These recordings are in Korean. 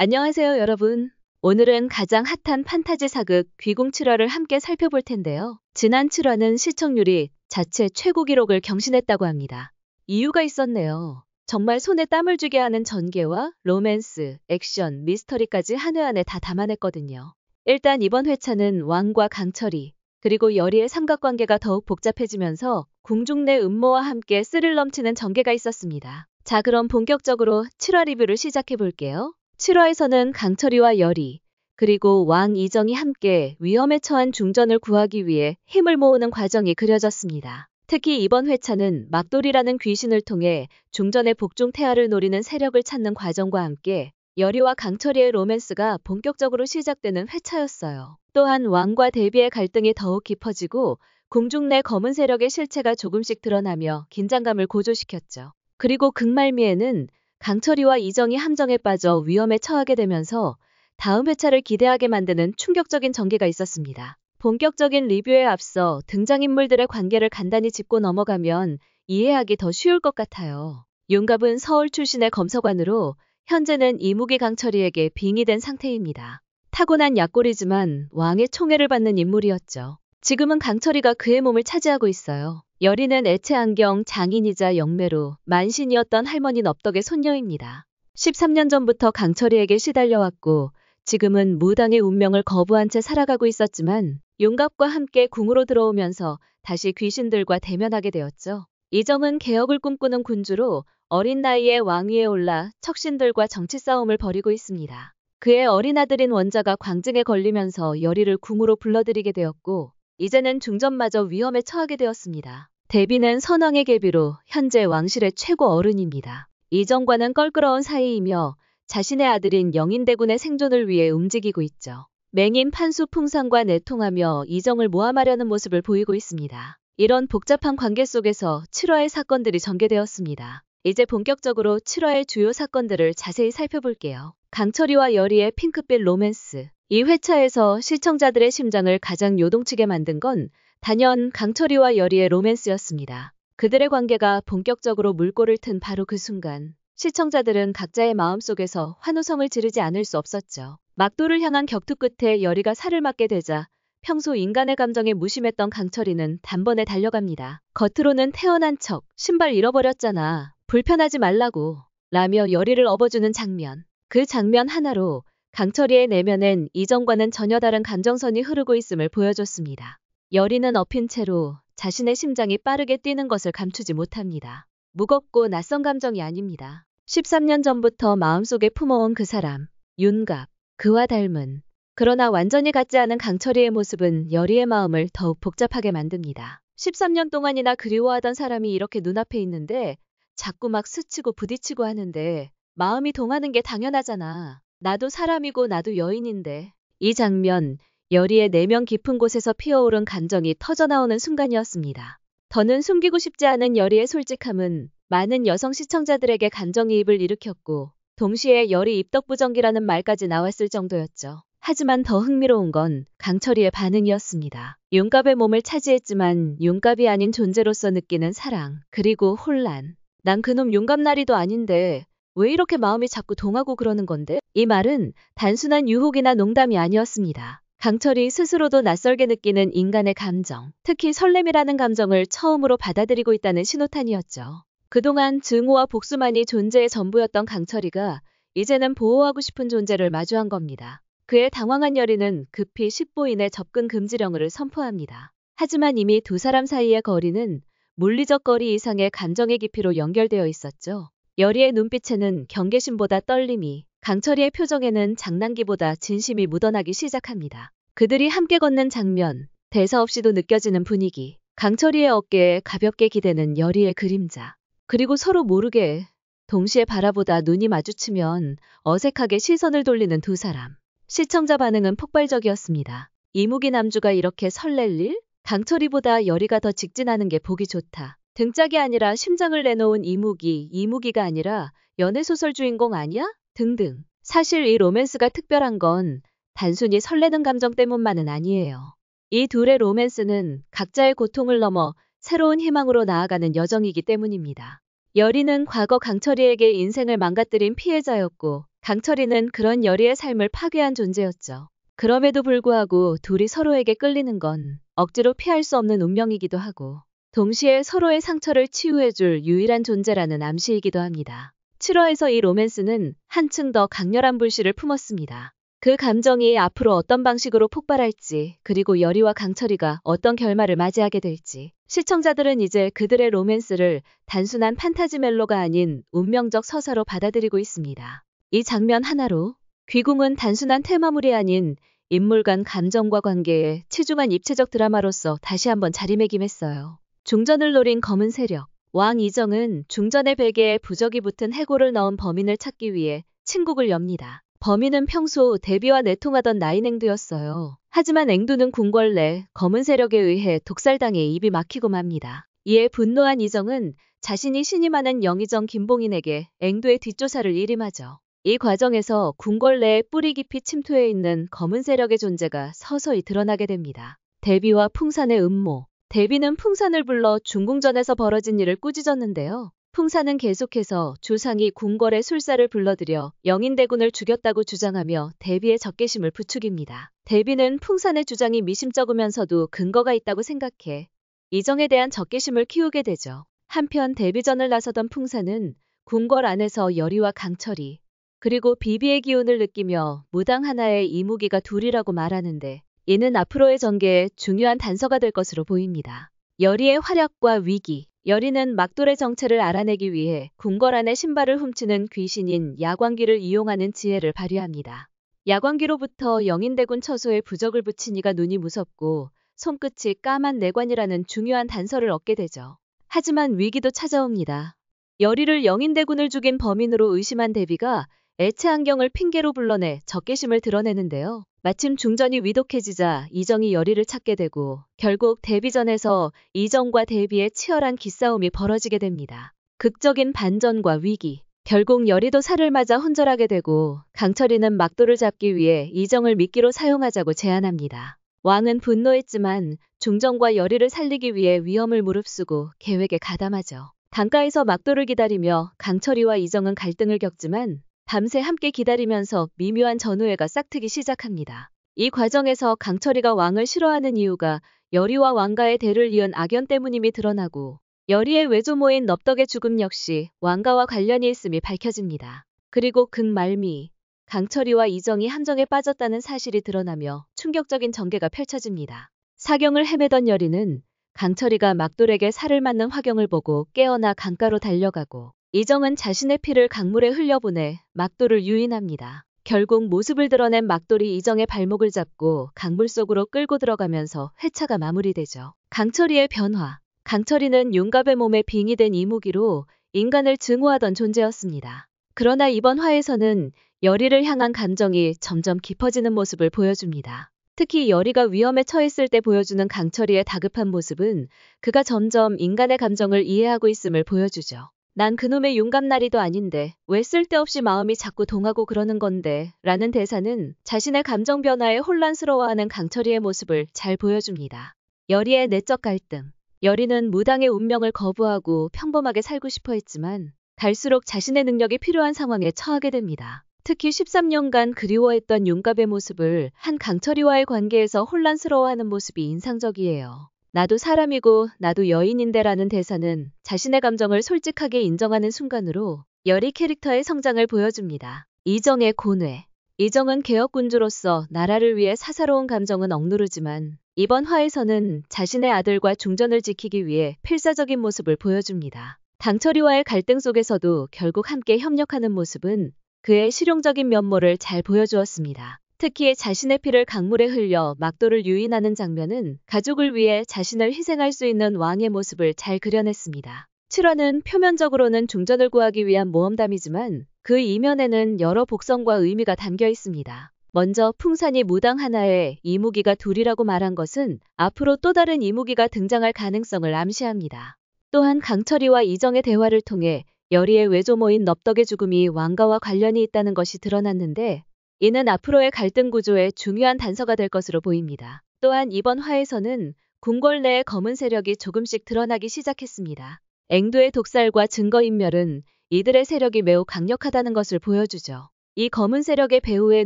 안녕하세요, 여러분. 오늘은 가장 핫한 판타지 사극 귀궁 7화를 함께 살펴볼 텐데요. 지난 7화는 시청률이 자체 최고 기록을 경신했다고 합니다. 이유가 있었네요. 정말 손에 땀을 쥐게 하는 전개와 로맨스, 액션, 미스터리까지 한 회 안에 다 담아냈거든요. 일단 이번 회차는 왕과 강철이, 그리고 여리의 삼각관계가 더욱 복잡해지면서 궁중 내 음모와 함께 스릴 넘치는 전개가 있었습니다. 자, 그럼 본격적으로 7화 리뷰를 시작해 볼게요. 7화에서는 강철이와 여리, 그리고 왕 이정이 함께 위험에 처한 중전을 구하기 위해 힘을 모으는 과정이 그려졌습니다. 특히 이번 회차는 막돌이라는 귀신을 통해 중전의 복중 태아를 노리는 세력을 찾는 과정과 함께 여리와 강철이의 로맨스가 본격적으로 시작되는 회차였어요. 또한 왕과 대비의 갈등이 더욱 깊어지고 궁중 내 검은 세력의 실체가 조금씩 드러나며 긴장감을 고조시켰죠. 그리고 극말미에는 강철이와 이정이 함정에 빠져 위험에 처하게 되면서 다음 회차를 기대하게 만드는 충격적인 전개가 있었습니다. 본격적인 리뷰에 앞서 등장인물들의 관계를 간단히 짚고 넘어가면 이해하기 더 쉬울 것 같아요. 윤갑은 서울 출신의 검사관으로 현재는 이무기 강철이에게 빙의된 상태입니다. 타고난 약골이지만 왕의 총애를 받는 인물이었죠. 지금은 강철이가 그의 몸을 차지하고 있어요. 여리는 애체안경 장인이자 영매로 만신이었던 할머니 넙덕의 손녀입니다. 13년 전부터 강철이에게 시달려왔고 지금은 무당의 운명을 거부한 채 살아가고 있었지만 용갑과 함께 궁으로 들어오면서 다시 귀신들과 대면하게 되었죠. 이정은 개혁을 꿈꾸는 군주로 어린 나이에 왕위에 올라 척신들과 정치 싸움을 벌이고 있습니다. 그의 어린 아들인 원자가 광증에 걸리면서 여리를 궁으로 불러들이게 되었고 이제는 중전마저 위험에 처하게 되었습니다. 대비는 선왕의 계비로 현재 왕실의 최고 어른입니다. 이정과는 껄끄러운 사이이며 자신의 아들인 영인대군의 생존을 위해 움직이고 있죠. 맹인 판수 풍상과 내통하며 이정을 모함하려는 모습을 보이고 있습니다. 이런 복잡한 관계 속에서 7화의 사건들이 전개되었습니다. 이제 본격적으로 7화의 주요 사건들을 자세히 살펴볼게요. 강철이와 여리의 핑크빛 로맨스. 이 회차에서 시청자들의 심장을 가장 요동치게 만든 건 단연 강철이와 여리의 로맨스였습니다. 그들의 관계가 본격적으로 물꼬를 튼 바로 그 순간 시청자들은 각자의 마음속에서 환호성을 지르지 않을 수 없었죠. 막도를 향한 격투 끝에 여리가 살을 맞게 되자 평소 인간의 감정에 무심했던 강철이는 단번에 달려갑니다. 겉으로는 태어난 척 신발 잃어버렸잖아. 불편하지 말라고 라며 여리를 업어주는 장면. 그 장면 하나로 강철이의 내면엔 이전과는 전혀 다른 감정선이 흐르고 있음을 보여줬습니다. 여리는 엎인 채로 자신의 심장이 빠르게 뛰는 것을 감추지 못합니다. 무겁고 낯선 감정이 아닙니다. 13년 전부터 마음속에 품어온 그 사람, 윤갑, 그와 닮은 그러나 완전히 같지 않은 강철이의 모습은 여리의 마음을 더욱 복잡하게 만듭니다. 13년 동안이나 그리워하던 사람이 이렇게 눈앞에 있는데 자꾸 막 스치고 부딪히고 하는데 마음이 동하는 게 당연하잖아. 나도 사람이고 나도 여인인데. 이 장면, 여리의 내면 깊은 곳에서 피어오른 감정이 터져나오는 순간이었습니다. 더는 숨기고 싶지 않은 여리의 솔직함은 많은 여성 시청자들에게 감정이입을 일으켰고 동시에 여리 입덕부정기라는 말까지 나왔을 정도였죠. 하지만 더 흥미로운 건 강철이의 반응이었습니다. 윤갑의 몸을 차지했지만 윤갑이 아닌 존재로서 느끼는 사랑, 그리고 혼란. 난 그놈 윤갑나리도 아닌데 왜 이렇게 마음이 자꾸 동하고 그러는 건데? 이 말은 단순한 유혹이나 농담이 아니었습니다. 강철이 스스로도 낯설게 느끼는 인간의 감정, 특히 설렘이라는 감정을 처음으로 받아들이고 있다는 신호탄이었죠. 그동안 증오와 복수만이 존재의 전부였던 강철이가 이제는 보호하고 싶은 존재를 마주한 겁니다. 그의 당황한 여리는 급히 식보인의 접근 금지령을 선포합니다. 하지만 이미 두 사람 사이의 거리는 물리적 거리 이상의 감정의 깊이로 연결되어 있었죠. 여리의 눈빛에는 경계심보다 떨림이, 강철이의 표정에는 장난기보다 진심이 묻어나기 시작합니다. 그들이 함께 걷는 장면, 대사 없이도 느껴지는 분위기, 강철이의 어깨에 가볍게 기대는 여리의 그림자, 그리고 서로 모르게 동시에 바라보다 눈이 마주치면 어색하게 시선을 돌리는 두 사람. 시청자 반응은 폭발적이었습니다. 이무기 남주가 이렇게 설렐 일? 강철이보다 여리가 더 직진하는 게 보기 좋다. 등짝이 아니라 심장을 내놓은 이무기가 아니라 연애소설 주인공 아니야? 등등. 사실 이 로맨스가 특별한 건 단순히 설레는 감정 때문만은 아니에요. 이 둘의 로맨스는 각자의 고통을 넘어 새로운 희망으로 나아가는 여정이기 때문입니다. 여리는 과거 강철이에게 인생을 망가뜨린 피해자였고 강철이는 그런 여리의 삶을 파괴한 존재였죠. 그럼에도 불구하고 둘이 서로에게 끌리는 건 억지로 피할 수 없는 운명이기도 하고 동시에 서로의 상처를 치유해줄 유일한 존재라는 암시이기도 합니다. 7화에서 이 로맨스는 한층 더 강렬한 불씨를 품었습니다. 그 감정이 앞으로 어떤 방식으로 폭발할지, 그리고 여리와 강철이가 어떤 결말을 맞이하게 될지, 시청자들은 이제 그들의 로맨스를 단순한 판타지 멜로가 아닌 운명적 서사로 받아들이고 있습니다. 이 장면 하나로 귀궁은 단순한 테마물이 아닌 인물 간 감정과 관계에 치중한 입체적 드라마로서 다시 한번 자리매김했어요. 중전을 노린 검은 세력. 왕 이정은 중전의 베개에 부적이 붙은 해골을 넣은 범인을 찾기 위해 침국을 엽니다. 범인은 평소 대비와 내통하던 나인 앵두였어요. 하지만 앵두는 궁궐 내 검은 세력에 의해 독살당해 입이 막히고 맙니다. 이에 분노한 이정은 자신이 신임하는 영의정 김봉인에게 앵두의 뒷조사를 일임하죠. 이 과정에서 궁궐 내에 뿌리 깊이 침투해 있는 검은 세력의 존재가 서서히 드러나게 됩니다. 대비와 풍산의 음모. 대비는 풍산을 불러 중궁전에서 벌어진 일을 꾸짖었는데요. 풍산은 계속해서 주상이 궁궐에 술사를 불러들여 영인대군을 죽였다고 주장하며 대비의 적개심을 부추깁니다. 대비는 풍산의 주장이 미심쩍으면서도 근거가 있다고 생각해 이정에 대한 적개심을 키우게 되죠. 한편 대비전을 나서던 풍산은 궁궐 안에서 여리와 강철이 그리고 비비의 기운을 느끼며 무당 하나의 이무기가 둘이라고 말하는데 이는 앞으로의 전개에 중요한 단서가 될 것으로 보입니다. 여리의 활약과 위기. 여리는 막돌의 정체를 알아내기 위해 궁궐 안에 신발을 훔치는 귀신인 야광귀를 이용하는 지혜를 발휘합니다. 야광귀로부터 영인대군 처소에 부적을 붙인 이가 눈이 무섭고 손끝이 까만 내관이라는 중요한 단서를 얻게 되죠. 하지만 위기도 찾아옵니다. 여리를 영인대군을 죽인 범인으로 의심한 대비가 애체안경을 핑계로 불러내 적개심을 드러내는데요. 마침 중전이 위독해지자 이정이 여리를 찾게 되고 결국 대비전에서 이정과 대비의 치열한 기싸움이 벌어지게 됩니다. 극적인 반전과 위기. 결국 여리도 살을 맞아 혼절하게 되고 강철이는 막돌을 잡기 위해 이정을 미끼로 사용하자고 제안합니다. 왕은 분노했지만 중전과 여리를 살리기 위해 위험을 무릅쓰고 계획에 가담하죠. 강가에서 막돌을 기다리며 강철이와 이정은 갈등을 겪지만 밤새 함께 기다리면서 미묘한 전우애가 싹트기 시작합니다. 이 과정에서 강철이가 왕을 싫어하는 이유가 여리와 왕가의 대를 이은 악연 때문임이 드러나고 여리의 외조모인 넙덕의 죽음 역시 왕가와 관련이 있음이 밝혀집니다. 그리고 극말미 강철이와 이정이 함정에 빠졌다는 사실이 드러나며 충격적인 전개가 펼쳐집니다. 사경을 헤매던 여리는 강철이가 막돌에게 살을 맞는 화경을 보고 깨어나 강가로 달려가고 이정은 자신의 피를 강물에 흘려보내 막돌을 유인합니다. 결국 모습을 드러낸 막돌이 이정의 발목을 잡고 강물 속으로 끌고 들어가면서 회차가 마무리되죠. 강철이의 변화. 강철이는 용갑의 몸에 빙이 된 이무기로 인간을 증오하던 존재였습니다. 그러나 이번 화에서는 여리를 향한 감정이 점점 깊어지는 모습을 보여줍니다. 특히 여리가 위험에 처했을 때 보여주는 강철이의 다급한 모습은 그가 점점 인간의 감정을 이해하고 있음을 보여주죠. 난 그놈의 용감나리도 아닌데 왜 쓸데없이 마음이 자꾸 동하고 그러는 건데 라는 대사는 자신의 감정 변화에 혼란스러워하는 강철이의 모습을 잘 보여줍니다. 여리의 내적 갈등. 여리는 무당의 운명을 거부하고 평범하게 살고 싶어 했지만 갈수록 자신의 능력이 필요한 상황에 처하게 됩니다. 특히 13년간 그리워했던 용갑의 모습을 한 강철이와의 관계에서 혼란스러워하는 모습이 인상적이에요. 나도 사람이고 나도 여인인데 라는 대사는 자신의 감정을 솔직하게 인정하는 순간으로 여리 캐릭터의 성장을 보여줍니다. 이정의 고뇌. 이정은 개혁군주로서 나라를 위해 사사로운 감정은 억누르지만 이번 화에서는 자신의 아들과 중전을 지키기 위해 필사적인 모습을 보여줍니다. 강철이와의 갈등 속에서도 결국 함께 협력하는 모습은 그의 실용적인 면모를 잘 보여주었습니다. 특히 자신의 피를 강물에 흘려 막돌을 유인하는 장면은 가족을 위해 자신을 희생할 수 있는 왕의 모습을 잘 그려냈습니다. 7화는 표면적으로는 중전을 구하기 위한 모험담이지만 그 이면에는 여러 복선과 의미가 담겨 있습니다. 먼저 풍산이 무당 하나에 이무기가 둘이라고 말한 것은 앞으로 또 다른 이무기가 등장할 가능성을 암시합니다. 또한 강철이와 이정의 대화를 통해 여리의 외조모인 넙덕의 죽음이 왕가와 관련이 있다는 것이 드러났는데 이는 앞으로의 갈등 구조에 중요한 단서가 될 것으로 보입니다. 또한 이번 화에서는 궁궐 내의 검은 세력이 조금씩 드러나기 시작했습니다. 앵두의 독살과 증거인멸은 이들의 세력이 매우 강력하다는 것을 보여주죠. 이 검은 세력의 배후에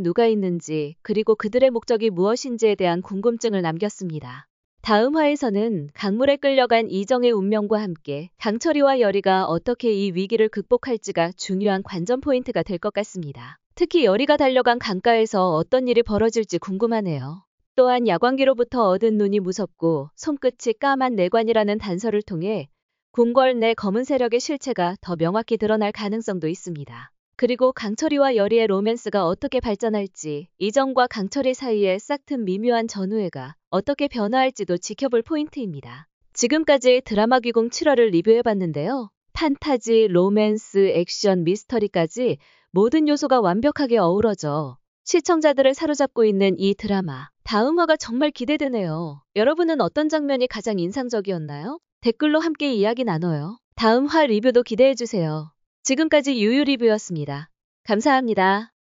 누가 있는지 그리고 그들의 목적이 무엇인지에 대한 궁금증을 남겼습니다. 다음 화에서는 강물에 끌려간 이정의 운명과 함께 강철이와 여리가 어떻게 이 위기를 극복할지가 중요한 관전 포인트가 될 것 같습니다. 특히 여리가 달려간 강가에서 어떤 일이 벌어질지 궁금하네요. 또한 야광기로부터 얻은 눈이 무섭고 손끝이 까만 내관이라는 단서를 통해 궁궐 내 검은 세력의 실체가 더 명확히 드러날 가능성도 있습니다. 그리고 강철이와 여리의 로맨스가 어떻게 발전할지, 이정과 강철이 사이의 싹튼 미묘한 전우애가 어떻게 변화할지도 지켜볼 포인트입니다. 지금까지 드라마 귀공 7화를 리뷰해봤는데요. 판타지, 로맨스, 액션, 미스터리까지 모든 요소가 완벽하게 어우러져 시청자들을 사로잡고 있는 이 드라마. 다음 화가 정말 기대되네요. 여러분은 어떤 장면이 가장 인상적이었나요? 댓글로 함께 이야기 나눠요. 다음 화 리뷰도 기대해주세요. 지금까지 유유 리뷰였습니다. 감사합니다.